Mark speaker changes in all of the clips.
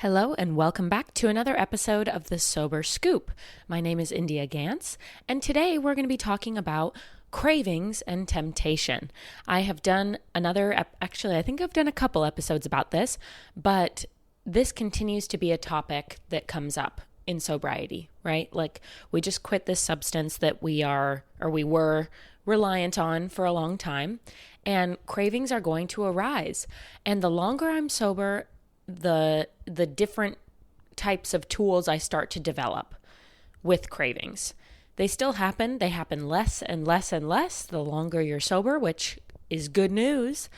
Speaker 1: Hello and welcome back to another episode of The Sober Scoop. My name is India Gantz, and today we're going to be talking about cravings and temptation. I have done I think I've done a couple episodes about this, but this continues to be a topic that comes up in sobriety, right? Like we just quit this substance that we were reliant on for a long time, and cravings are going to arise. And the longer I'm sober, the different types of tools I start to develop with cravings. They still happen. They happen less and less and less the longer you're sober, which is good news,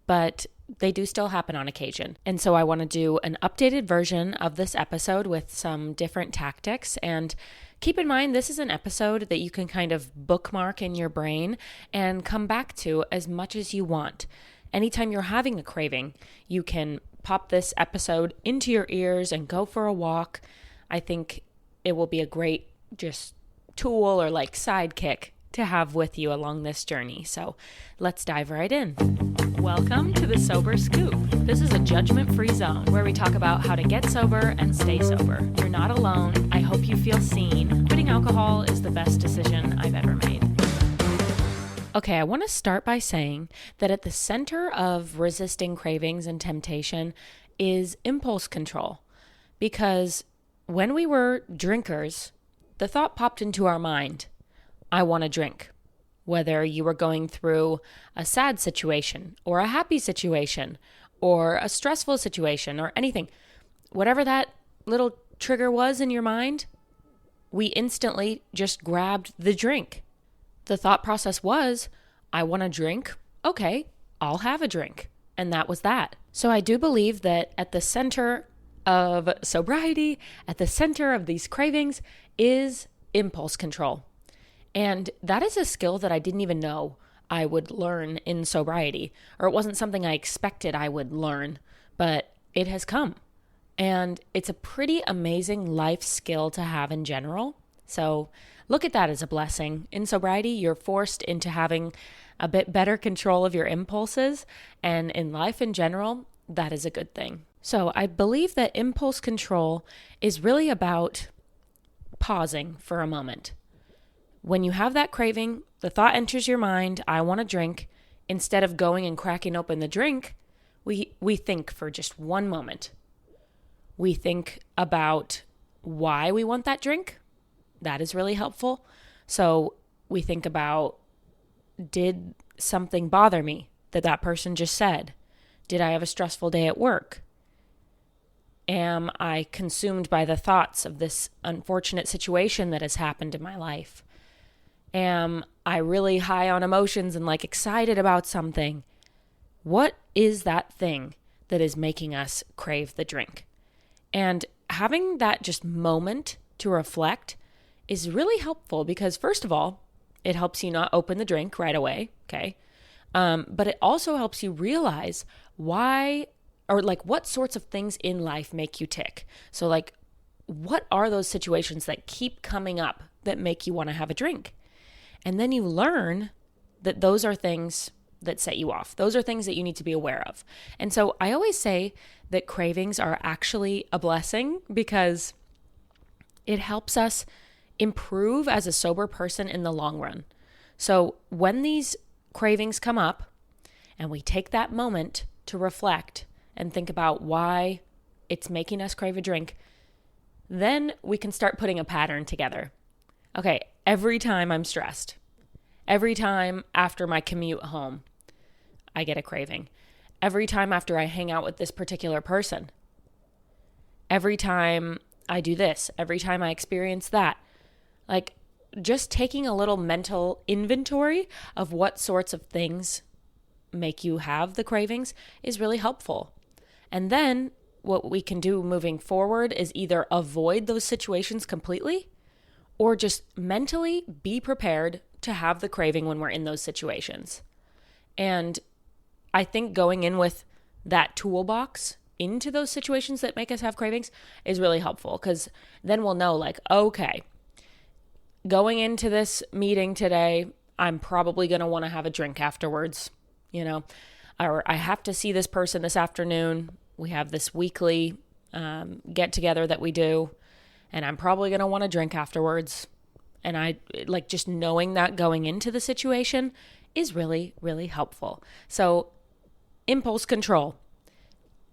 Speaker 1: but they do still happen on occasion. And so I want to do an updated version of this episode with some different tactics. And keep in mind, this is an episode that you can kind of bookmark in your brain and come back to as much as you want. Anytime you're having a craving, you can pop this episode into your ears and go for a walk. I think it will be a great just tool or like sidekick to have with you along this journey. So let's dive right in. Welcome to the Sober Scoop. This is a judgment-free zone where we talk about how to get sober and stay sober. You're not alone. I hope you feel seen. Quitting alcohol is the best decision I've ever made. Okay, I want to start by saying that at the center of resisting cravings and temptation is impulse control. Because when we were drinkers, the thought popped into our mind, I want to drink. Whether you were going through a sad situation or a happy situation or a stressful situation or anything, whatever that little trigger was in your mind, we instantly just grabbed the drink. The thought process was, I want to drink. Okay, I'll have a drink. And that was that. So I do believe that at the center of sobriety, at the center of these cravings is impulse control. And that is a skill that I didn't even know I would learn in sobriety, or it wasn't something I expected I would learn, but it has come. And it's a pretty amazing life skill to have in general. So look at that as a blessing. In sobriety, you're forced into having a bit better control of your impulses. And in life in general, that is a good thing. So I believe that impulse control is really about pausing for a moment. When you have that craving, the thought enters your mind, I want to drink. Instead of going and cracking open the drink, we think for just one moment. We think about why we want that drink. That is really helpful. So we think about, did something bother me that person just said? Did I have a stressful day at work? Am I consumed by the thoughts of this unfortunate situation that has happened in my life? Am I really high on emotions and like excited about something? What is that thing that is making us crave the drink? And having that just moment to reflect is really helpful because, first of all, it helps you not open the drink right away, okay? But it also helps you realize why or like what sorts of things in life make you tick. So like, what are those situations that keep coming up that make you want to have a drink? And then you learn that those are things that set you off. Those are things that you need to be aware of. And so I always say that cravings are actually a blessing because it helps us improve as a sober person in the long run. So when these cravings come up and we take that moment to reflect and think about why it's making us crave a drink, then we can start putting a pattern together. Okay, every time I'm stressed, every time after my commute home, I get a craving. Every time after I hang out with this particular person, every time I do this, every time I experience that, like just taking a little mental inventory of what sorts of things make you have the cravings is really helpful. And then what we can do moving forward is either avoid those situations completely or just mentally be prepared to have the craving when we're in those situations. And I think going in with that toolbox into those situations that make us have cravings is really helpful because then we'll know like, okay, going into this meeting today, I'm probably going to want to have a drink afterwards, or I have to see this person this afternoon. We have this weekly get together that we do, and I'm probably going to want to drink afterwards. And I like just knowing that going into the situation is really, really helpful. So impulse control.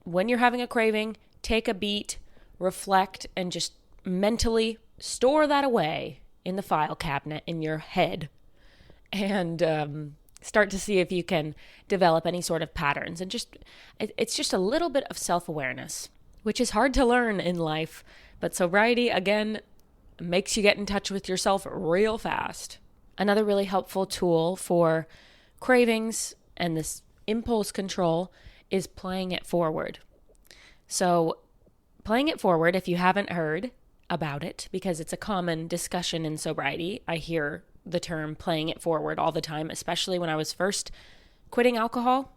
Speaker 1: When you're having a craving, take a beat, reflect, and just mentally store that away in the file cabinet in your head, and start to see if you can develop any sort of patterns. And it's just a little bit of self-awareness, which is hard to learn in life, but sobriety, again, makes you get in touch with yourself real fast. Another really helpful tool for cravings and this impulse control is playing it forward. So playing it forward, if you haven't heard about it, because it's a common discussion in sobriety, I hear the term playing it forward all the time, especially when I was first quitting alcohol.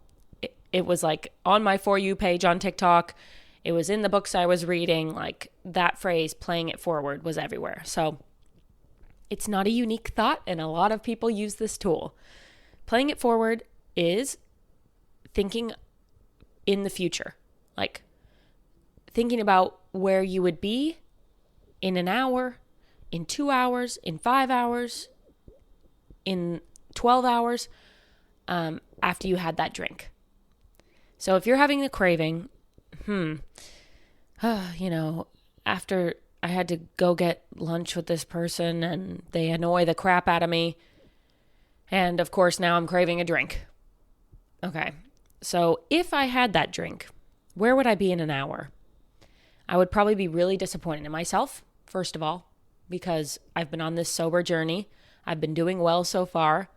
Speaker 1: It was like on my For You page on TikTok. It was in the books I was reading. Like that phrase, playing it forward, was everywhere. So it's not a unique thought, and a lot of people use this tool. Playing it forward is thinking in the future, like thinking about where you would be in an hour, in 2 hours, in 5 hours, in 12 hours, after you had that drink. So if you're having a craving, after I had to go get lunch with this person and they annoy the crap out of me, and of course now I'm craving a drink. Okay, so if I had that drink, where would I be in an hour? I would probably be really disappointed in myself, first of all, because I've been on this sober journey. I've been doing well so far,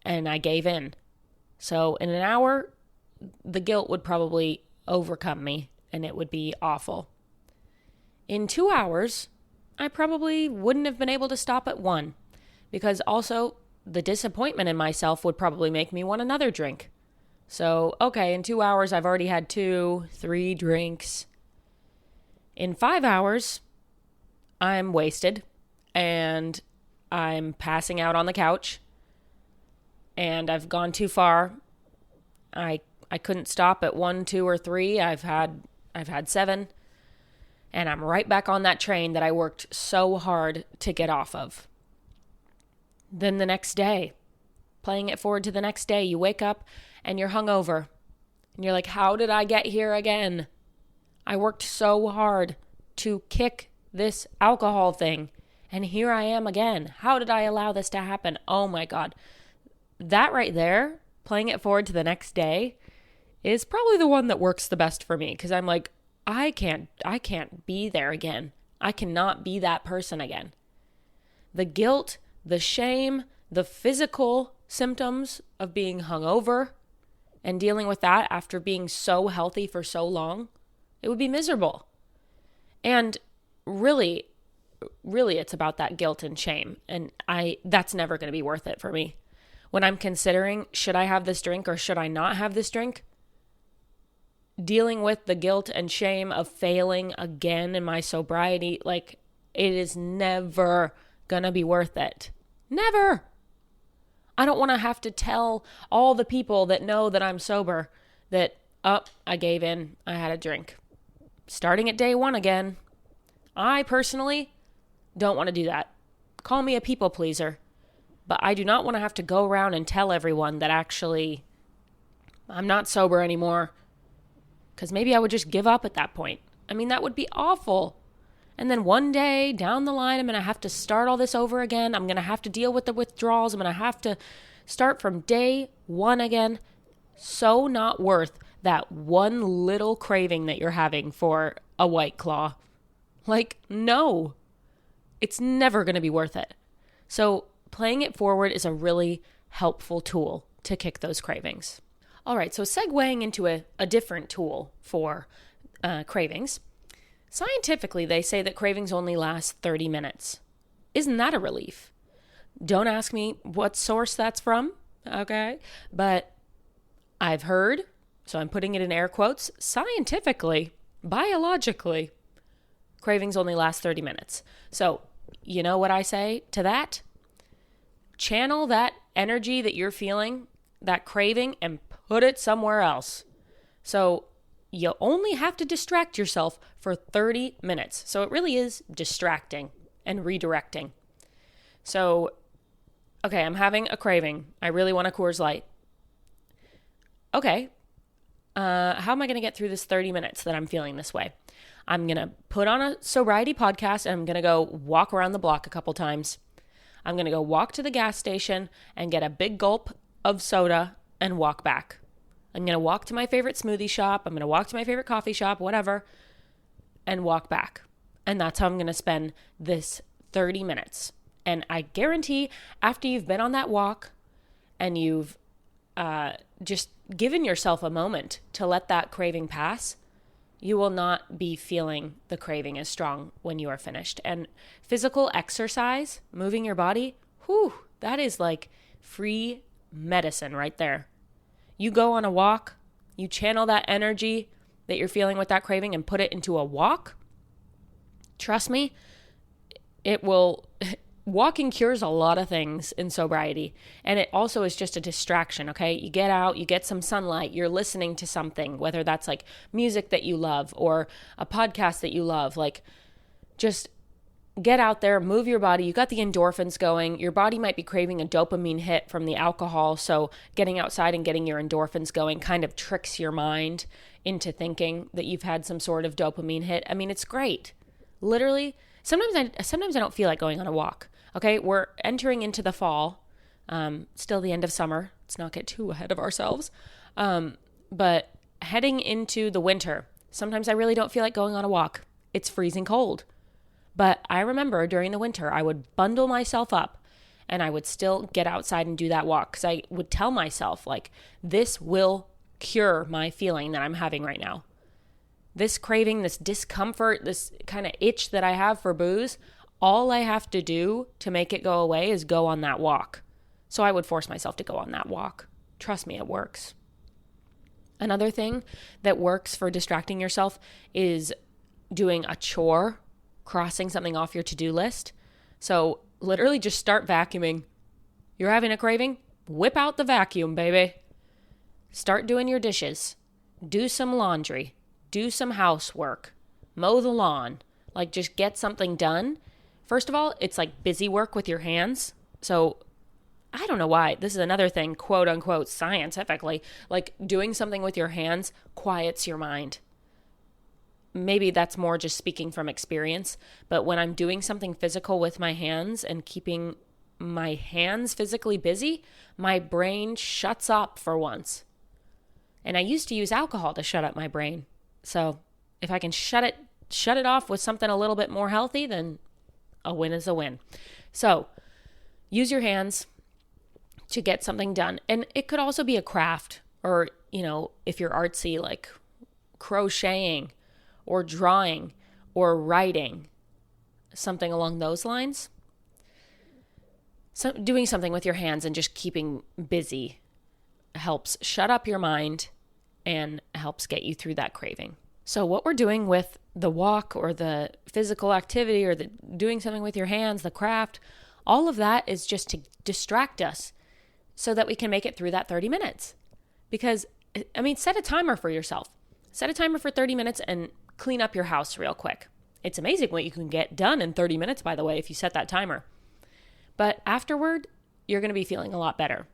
Speaker 1: and I gave in. So in an hour, the guilt would probably overcome me, and it would be awful. In 2 hours, I probably wouldn't have been able to stop at one, because also the disappointment in myself would probably make me want another drink. So, okay, in 2 hours, I've already had 2, 3 drinks. In 5 hours, I'm wasted, and I'm passing out on the couch, and I've gone too far. I couldn't stop at 1, 2, or 3. I've had 7, and I'm right back on that train that I worked so hard to get off of. Then the next day, playing it forward to the next day, you wake up and you're hungover, and you're like, how did I get here again? I worked so hard to kick this alcohol thing, and here I am again. How did I allow this to happen? Oh my God. That right there, playing it forward to the next day, is probably the one that works the best for me, because I'm like, I can't be there again. I cannot be that person again. The guilt, the shame, the physical symptoms of being hungover and dealing with that after being so healthy for so long, it would be miserable. And really, it's about that guilt and shame. And that's never going to be worth it for me. When I'm considering, should I have this drink or should I not have this drink? Dealing with the guilt and shame of failing again in my sobriety, like, it is never going to be worth it. Never. I don't want to have to tell all the people that know that I'm sober that, I gave in, I had a drink. Starting at day 1 again. I personally don't want to do that. Call me a people pleaser, but I do not want to have to go around and tell everyone that actually I'm not sober anymore, because maybe I would just give up at that point. I mean, that would be awful. And then one day down the line, I'm going to have to start all this over again. I'm going to have to deal with the withdrawals. I'm going to have to start from day 1 again. So not worth that one little craving that you're having for a White Claw. Like, no, it's never going to be worth it. So playing it forward is a really helpful tool to kick those cravings. All right, so segueing into a different tool for cravings. Scientifically, they say that cravings only last 30 minutes. Isn't that a relief? Don't ask me what source that's from, okay? But I've heard, so I'm putting it in air quotes, scientifically, biologically, cravings only last 30 minutes. So, you know what I say to that? Channel that energy that you're feeling, that craving, and put it somewhere else. So you only have to distract yourself for 30 minutes. So it really is distracting and redirecting. So, okay, I'm having a craving. I really want a Coors Light. Okay, how am I going to get through this 30 minutes that I'm feeling this way? I'm going to put on a sobriety podcast and I'm going to go walk around the block a couple times. I'm going to go walk to the gas station and get a big gulp of soda and walk back. I'm going to walk to my favorite smoothie shop. I'm going to walk to my favorite coffee shop, whatever, and walk back. And that's how I'm going to spend this 30 minutes. And I guarantee after you've been on that walk and you've just given yourself a moment to let that craving pass, you will not be feeling the craving as strong when you are finished. And physical exercise, moving your body, that is like free medicine right there. You go on a walk, you channel that energy that you're feeling with that craving and put it into a walk. Trust me, it will. Walking cures a lot of things in sobriety. And it also is just a distraction, okay? You get out, you get some sunlight, you're listening to something, whether that's like music that you love or a podcast that you love. Like, just get out there, move your body. You got the endorphins going. Your body might be craving a dopamine hit from the alcohol. So getting outside and getting your endorphins going kind of tricks your mind into thinking that you've had some sort of dopamine hit. I mean, it's great. Literally, sometimes I don't feel like going on a walk. Okay, we're entering into the fall, still the end of summer. Let's not get too ahead of ourselves. But heading into the winter, sometimes I really don't feel like going on a walk. It's freezing cold. But I remember during the winter, I would bundle myself up and I would still get outside and do that walk because I would tell myself, like, this will cure my feeling that I'm having right now. This craving, this discomfort, this kind of itch that I have for booze, all I have to do to make it go away is go on that walk. So I would force myself to go on that walk. Trust me, it works. Another thing that works for distracting yourself is doing a chore, crossing something off your to-do list. So literally just start vacuuming. You're having a craving? Whip out the vacuum, baby. Start doing your dishes. Do some laundry. Do some housework. Mow the lawn. Like, just get something done. First of all, it's like busy work with your hands. So I don't know why. This is another thing, quote unquote, scientifically. Like, doing something with your hands quiets your mind. Maybe that's more just speaking from experience. But when I'm doing something physical with my hands and keeping my hands physically busy, my brain shuts up for once. And I used to use alcohol to shut up my brain. So if I can shut it off with something a little bit more healthy, then a win is a win. So use your hands to get something done. And it could also be a craft or, if you're artsy, like crocheting or drawing or writing, something along those lines. So doing something with your hands and just keeping busy helps shut up your mind and helps get you through that craving. So what we're doing with the walk or the physical activity or the doing something with your hands, the craft, all of that is just to distract us so that we can make it through that 30 minutes. Because, set a timer for yourself. Set a timer for 30 minutes and clean up your house real quick. It's amazing what you can get done in 30 minutes, by the way, if you set that timer. But afterward, you're going to be feeling a lot better.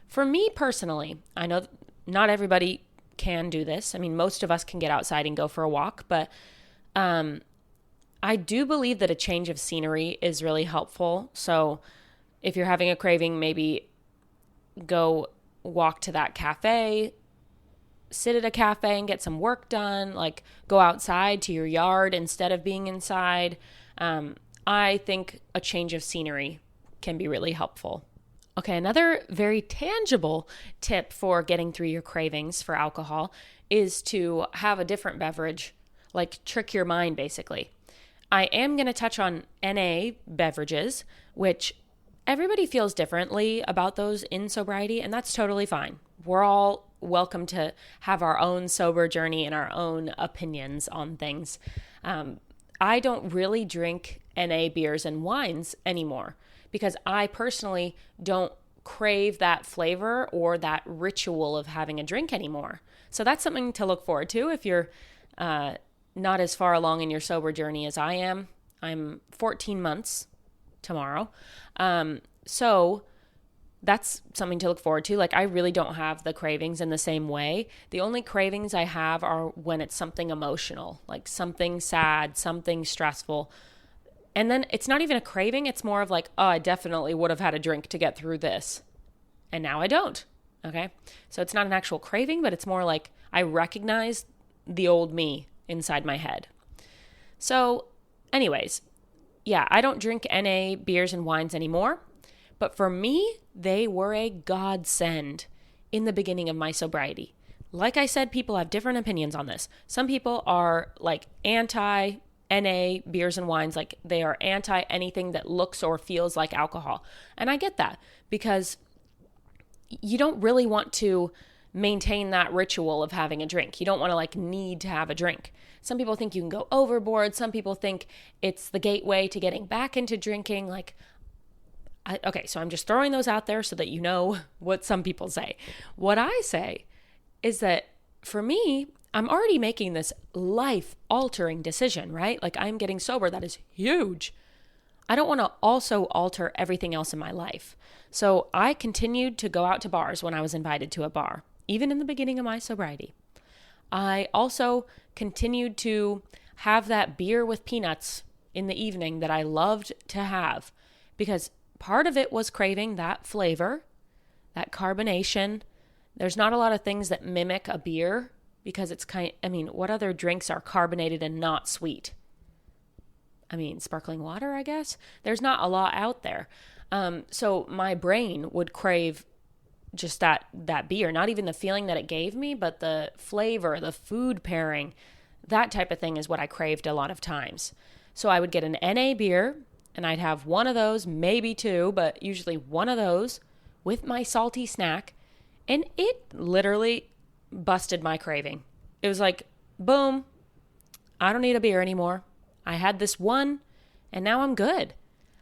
Speaker 1: For me personally, I know not everybody can do this. Most of us can get outside and go for a walk, but I do believe that a change of scenery is really helpful. So if you're having a craving, maybe go walk to that cafe, sit at a cafe and get some work done, like go outside to your yard instead of being inside. I think a change of scenery can be really helpful. Okay, another very tangible tip for getting through your cravings for alcohol is to have a different beverage, like trick your mind, basically. I am going to touch on NA beverages, which everybody feels differently about those in sobriety, and that's totally fine. We're all welcome to have our own sober journey and our own opinions on things. I don't really drink NA beers and wines anymore because I personally don't crave that flavor or that ritual of having a drink anymore. So that's something to look forward to if you're not as far along in your sober journey as I am. I'm 14 months tomorrow. So that's something to look forward to. Like, I really don't have the cravings in the same way. The only cravings I have are when it's something emotional, like something sad, something stressful. And then it's not even a craving. It's more of like, oh, I definitely would have had a drink to get through this. And now I don't. Okay. So it's not an actual craving, but it's more like I recognize the old me inside my head. So anyways, yeah, I don't drink NA beers and wines anymore. But for me, they were a godsend in the beginning of my sobriety. Like I said, people have different opinions on this. Some people are like anti-NA beers and wines, like they are anti anything that looks or feels like alcohol. And I get that because you don't really want to maintain that ritual of having a drink. You don't want to like need to have a drink. Some people think you can go overboard. Some people think it's the gateway to getting back into drinking. Like, okay, so I'm just throwing those out there so that you know what some people say. What I say is that for me, I'm already making this life-altering decision, right? Like, I'm getting sober. That is huge. I don't want to also alter everything else in my life. So I continued to go out to bars when I was invited to a bar, even in the beginning of my sobriety. I also continued to have that beer with peanuts in the evening that I loved to have because part of it was craving that flavor, that carbonation. There's not a lot of things that mimic a beer because it's what other drinks are carbonated and not sweet? Sparkling water, I guess. There's not a lot out there. So my brain would crave just that beer, not even the feeling that it gave me, but the flavor, the food pairing, that type of thing is what I craved a lot of times. So I would get an NA beer, and I'd have one of those, maybe two, but usually one of those with my salty snack. And it literally busted my craving. It was like, boom, I don't need a beer anymore. I had this one, and now I'm good.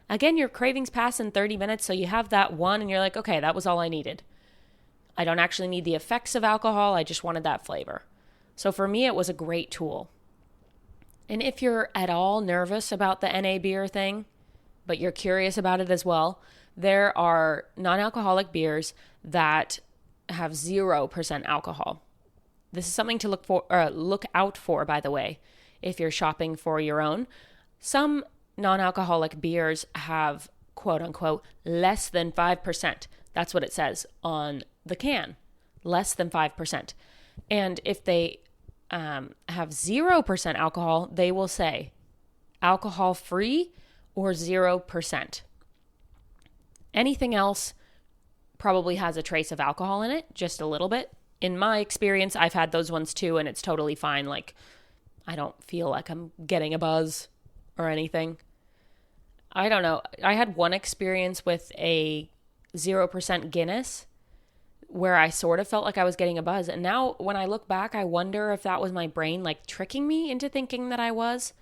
Speaker 1: Again, your cravings pass in 30 minutes, so you have that one, and you're like, okay, that was all I needed. I don't actually need the effects of alcohol. I just wanted that flavor. So for me, it was a great tool. And if you're at all nervous about the NA beer thing, but you're curious about it as well, there are non-alcoholic beers that have 0% alcohol. This is something to look out for, by the way, if you're shopping for your own. Some non-alcoholic beers have, quote unquote, less than 5%. That's what it says on the can, less than 5%. And if they have 0% alcohol, they will say alcohol-free or 0%. Anything else probably has a trace of alcohol in it, just a little bit. In my experience, I've had those ones too, and it's totally fine. Like, I don't feel like I'm getting a buzz or anything. I don't know. I had one experience with a 0% Guinness where I sort of felt like I was getting a buzz. And now when I look back, I wonder if that was my brain like tricking me into thinking that I was.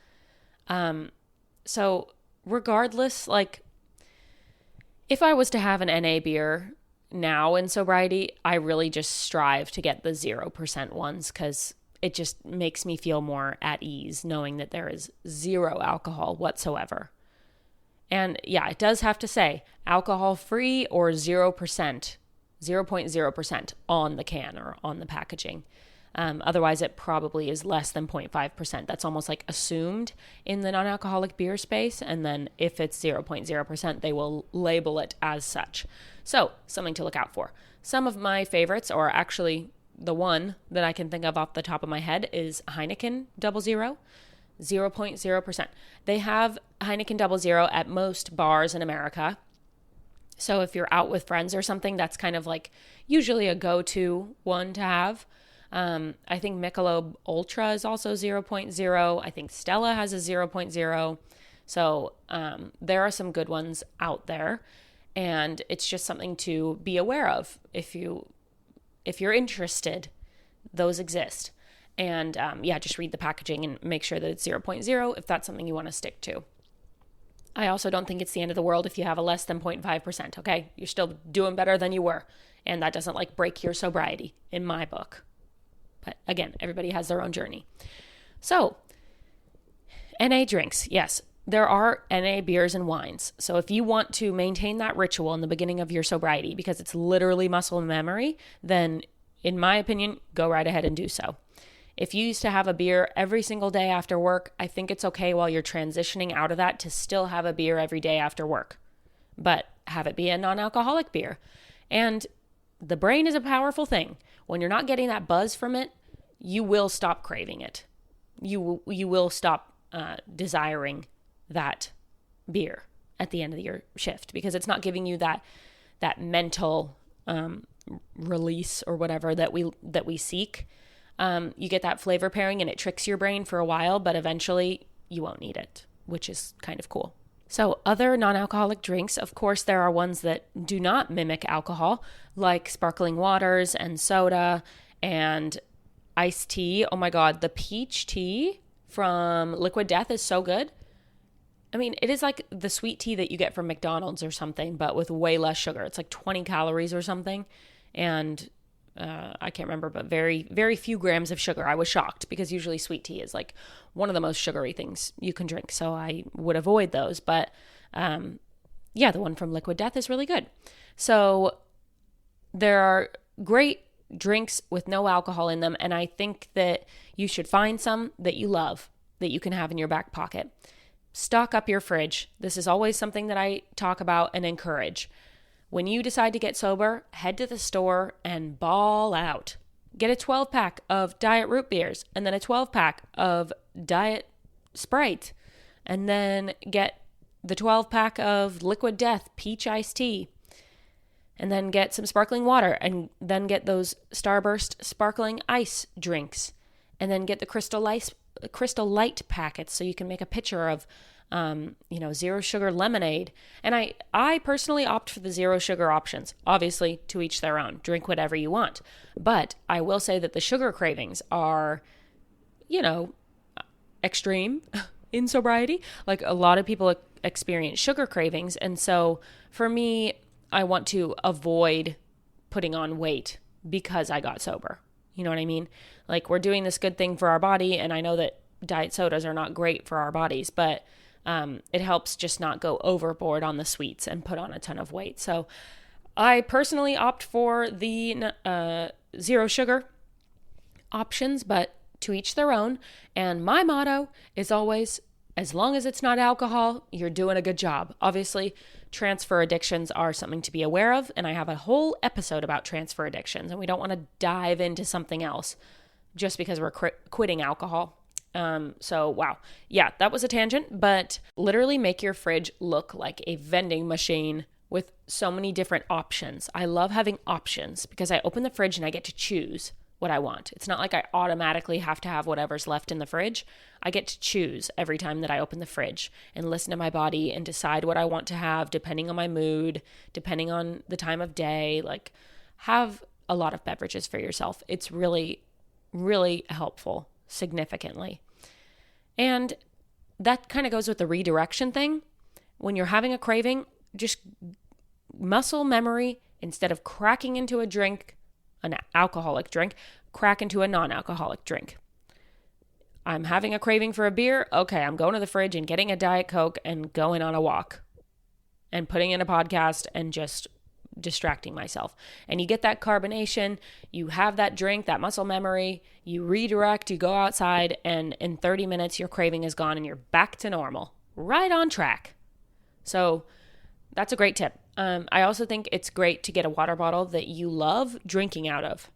Speaker 1: So regardless, like if I was to have an NA beer now in sobriety, I really just strive to get the 0% ones because it just makes me feel more at ease knowing that there is zero alcohol whatsoever. And yeah, it does have to say alcohol free or 0%, 0.0% on the can or on the packaging. Otherwise, it probably is less than 0.5%. That's almost like assumed in the non-alcoholic beer space. And then if it's 0.0%, they will label it as such. So something to look out for. Some of my favorites, or actually the one that I can think of off the top of my head, is Heineken 00, 0.0%. They have Heineken 00 at most bars in America. So if you're out with friends or something, that's kind of like usually a go-to one to have. I think Michelob Ultra is also 0.0. I think Stella has a 0.0. So there are some good ones out there, and it's just something to be aware of if you're interested. Those exist, and just read the packaging and make sure that it's 0.0 if that's something you want to stick to. I also don't think it's the end of the world if you have a less than 0.5%. Okay, you're still doing better than you were, and that doesn't like break your sobriety in my book. But again, everybody has their own journey. So, NA drinks. Yes, there are NA beers and wines. So if you want to maintain that ritual in the beginning of your sobriety, because it's literally muscle memory, then in my opinion, go right ahead and do so. If you used to have a beer every single day after work, I think it's okay while you're transitioning out of that to still have a beer every day after work, but have it be a non-alcoholic beer. And the brain is a powerful thing. When you're not getting that buzz from it, you will stop craving it. You will stop desiring that beer at the end of your shift, because it's not giving you that mental release or whatever that we seek. You get that flavor pairing and it tricks your brain for a while, but eventually you won't need it, which is kind of cool. So other non-alcoholic drinks, of course, there are ones that do not mimic alcohol, like sparkling waters and soda and iced tea. Oh my God, the peach tea from Liquid Death is so good. I mean, it is like the sweet tea that you get from McDonald's or something, but with way less sugar. It's like 20 calories or something. And I can't remember, but very, very few grams of sugar. I was shocked because usually sweet tea is like one of the most sugary things you can drink. So I would avoid those. But yeah, the one from Liquid Death is really good. So there are great drinks with no alcohol in them. And I think that you should find some that you love that you can have in your back pocket. Stock up your fridge. This is always something that I talk about and encourage. When you decide to get sober, head to the store and ball out. Get a 12-pack of Diet Root beers and then a 12-pack of Diet Sprite. And then get the 12-pack of Liquid Death Peach Iced Tea. And then get some sparkling water, and then get those Starburst sparkling ice drinks. And then get the Crystal Light packets so you can make a pitcher of zero sugar lemonade. And I personally opt for the zero sugar options. Obviously, to each their own. Drink whatever you want. But I will say that the sugar cravings are, extreme in sobriety. Like, a lot of people experience sugar cravings. And so for me, I want to avoid putting on weight because I got sober. You know what I mean? Like, we're doing this good thing for our body, and I know that diet sodas are not great for our bodies, but it helps just not go overboard on the sweets and put on a ton of weight. So I personally opt for the zero sugar options, but to each their own. And my motto is always, as long as it's not alcohol, you're doing a good job. Obviously, transfer addictions are something to be aware of, and I have a whole episode about transfer addictions, and we don't want to dive into something else just because we're quitting alcohol. So wow. Yeah, that was a tangent, but literally make your fridge look like a vending machine with so many different options. I love having options because I open the fridge and I get to choose what I want. It's not like I automatically have to have whatever's left in the fridge. I get to choose every time that I open the fridge and listen to my body and decide what I want to have depending on my mood, depending on the time of day. Like, have a lot of beverages for yourself. It's really, really helpful, significantly. And that kind of goes with the redirection thing. When you're having a craving, just muscle memory. Instead of cracking into a drink, an alcoholic drink, crack into a non-alcoholic drink. I'm having a craving for a beer. Okay, I'm going to the fridge and getting a Diet Coke and going on a walk and putting in a podcast and just distracting myself. And you get that carbonation, you have that drink, that muscle memory, you redirect, you go outside, and in 30 minutes your craving is gone and you're back to normal. Right on track. So that's a great tip. I also think it's great to get a water bottle that you love drinking out of.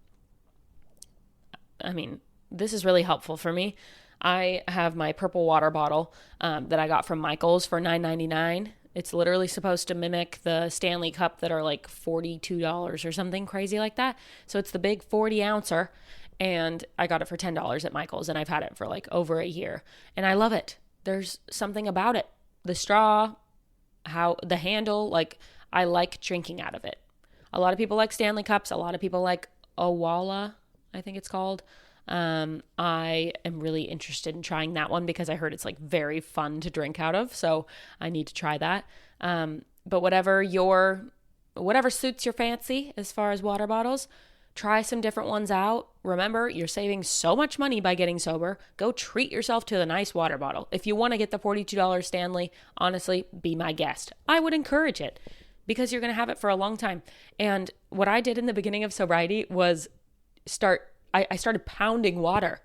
Speaker 1: I mean, this is really helpful for me. I have my purple water bottle that I got from Michael's for $9.99. It's literally supposed to mimic the Stanley Cup that are like $42 or something crazy like that. So it's the big 40 ouncer, and I got it for $10 at Michael's, and I've had it for like over a year, and I love it. There's something about it. The straw, how the handle, like, I like drinking out of it. A lot of people like Stanley Cups. A lot of people like Owala, I think it's called. I am really interested in trying that one because I heard it's like very fun to drink out of. So I need to try that. But whatever suits your fancy as far as water bottles, Try some different ones out. Remember, you're saving so much money by getting sober. Go treat yourself to the nice water bottle. If you want to get the $42 Stanley, honestly, be my guest. I would encourage it because you're going to have it for a long time. And what I did in the beginning of sobriety was I started pounding water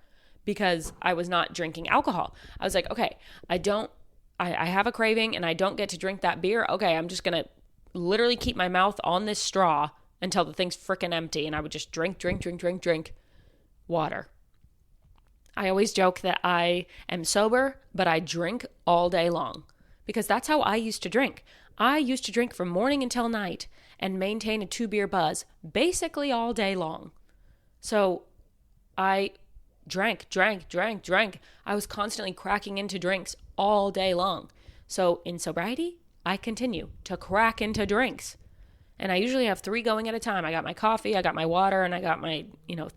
Speaker 1: because I was not drinking alcohol. I was like, okay, I have a craving and I don't get to drink that beer. Okay, I'm just going to literally keep my mouth on this straw until the thing's freaking empty. And I would just drink water. I always joke that I am sober, but I drink all day long because that's how I used to drink. I used to drink from morning until night and maintain a 2-beer buzz basically all day long. So I drank. I was constantly cracking into drinks all day long. So in sobriety, I continue to crack into drinks. And I usually have 3 going at a time. I got my coffee, I got my water, and I got my,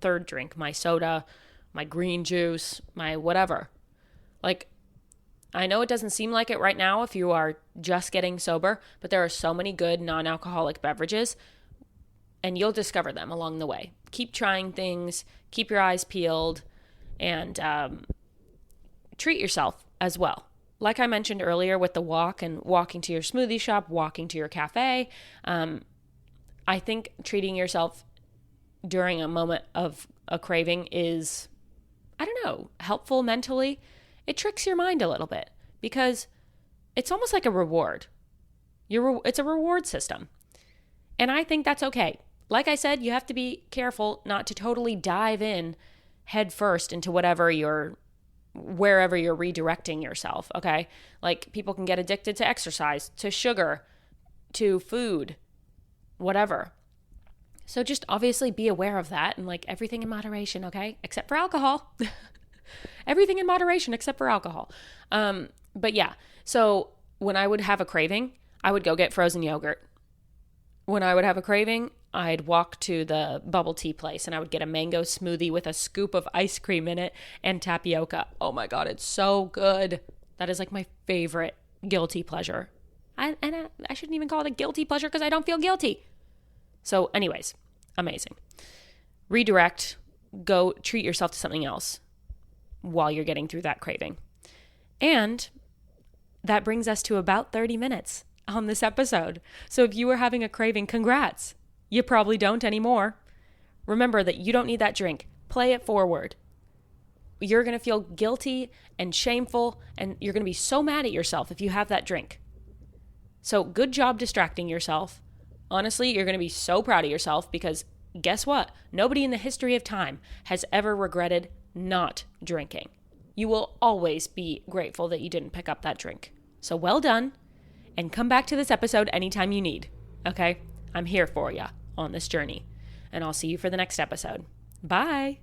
Speaker 1: third drink, my soda, my green juice, my whatever. Like, I know it doesn't seem like it right now if you are just getting sober, but there are so many good non-alcoholic beverages, and you'll discover them along the way. Keep trying things, keep your eyes peeled, and treat yourself as well. Like I mentioned earlier with the walk and walking to your smoothie shop, walking to your cafe, I think treating yourself during a moment of a craving is, helpful mentally. It tricks your mind a little bit because it's almost like a reward. It's a reward system. And I think that's okay. Like I said, you have to be careful not to totally dive in head first into wherever you're redirecting yourself, okay? Like people can get addicted to exercise, to sugar, to food, whatever. So just obviously be aware of that and like everything in moderation, okay? Except for alcohol. Everything in moderation except for alcohol. But yeah, so when I would have a craving, I would go get frozen yogurt. When I would have a craving, I'd walk to the bubble tea place and I would get a mango smoothie with a scoop of ice cream in it and tapioca. Oh my God, it's so good. That is like my favorite guilty pleasure. I shouldn't even call it a guilty pleasure because I don't feel guilty. So anyways, amazing. Redirect, go treat yourself to something else while you're getting through that craving. And that brings us to about 30 minutes on this episode. So if you were having a craving, congrats. You probably don't anymore. Remember that you don't need that drink. Play it forward. You're going to feel guilty and shameful, and you're going to be so mad at yourself if you have that drink. So good job distracting yourself. Honestly, you're going to be so proud of yourself because guess what? Nobody in the history of time has ever regretted not drinking. You will always be grateful that you didn't pick up that drink. So well done, and come back to this episode anytime you need, okay? I'm here for you on this journey, and I'll see you for the next episode. Bye.